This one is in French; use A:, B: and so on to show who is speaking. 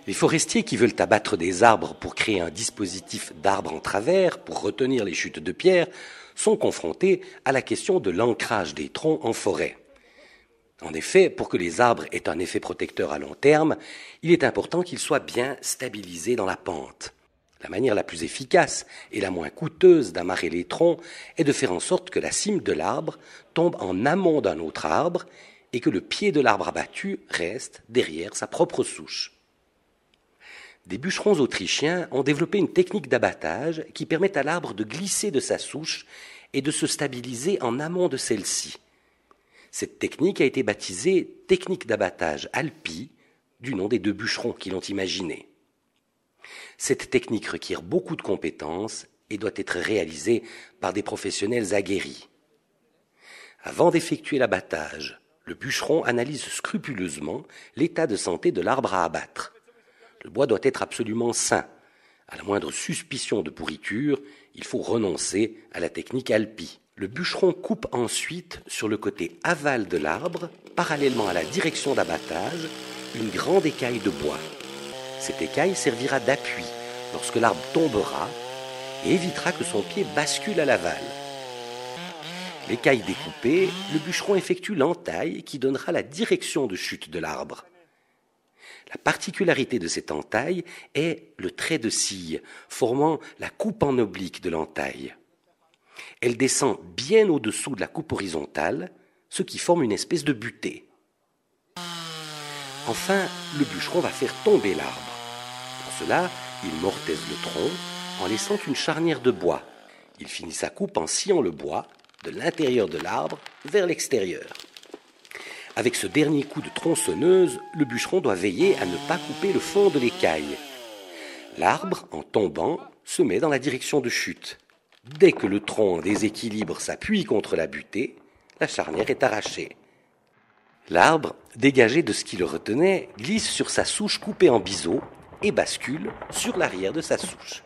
A: Les forestiers qui veulent abattre des arbres pour créer un dispositif d'arbres en travers, pour retenir les chutes de pierre, sont confrontés à la question de l'ancrage des troncs en forêt. En effet, pour que les arbres aient un effet protecteur à long terme, il est important qu'ils soient bien stabilisés dans la pente. La manière la plus efficace et la moins coûteuse d'amarrer les troncs est de faire en sorte que la cime de l'arbre tombe en amont d'un autre arbre et que le pied de l'arbre abattu reste derrière sa propre souche. Des bûcherons autrichiens ont développé une technique d'abattage qui permet à l'arbre de glisser de sa souche et de se stabiliser en amont de celle-ci. Cette technique a été baptisée technique d'abattage Alpi, du nom des deux bûcherons qui l'ont imaginée. Cette technique requiert beaucoup de compétences et doit être réalisée par des professionnels aguerris. Avant d'effectuer l'abattage, le bûcheron analyse scrupuleusement l'état de santé de l'arbre à abattre. Le bois doit être absolument sain. À la moindre suspicion de pourriture, il faut renoncer à la technique Alpi. Le bûcheron coupe ensuite sur le côté aval de l'arbre, parallèlement à la direction d'abattage, une grande écaille de bois. Cette écaille servira d'appui lorsque l'arbre tombera et évitera que son pied bascule à l'aval. L'écaille découpée, le bûcheron effectue l'entaille qui donnera la direction de chute de l'arbre. La particularité de cette entaille est le trait de scie, formant la coupe en oblique de l'entaille. Elle descend bien au-dessous de la coupe horizontale, ce qui forme une espèce de butée. Enfin, le bûcheron va faire tomber l'arbre. Pour cela, il mortaise le tronc en laissant une charnière de bois. Il finit sa coupe en sciant le bois de l'intérieur de l'arbre vers l'extérieur. Avec ce dernier coup de tronçonneuse, le bûcheron doit veiller à ne pas couper le fond de l'écaille. L'arbre, en tombant, se met dans la direction de chute. Dès que le tronc en déséquilibre s'appuie contre la butée, la charnière est arrachée. L'arbre, dégagé de ce qui le retenait, glisse sur sa souche coupée en biseau et bascule sur l'arrière de sa souche.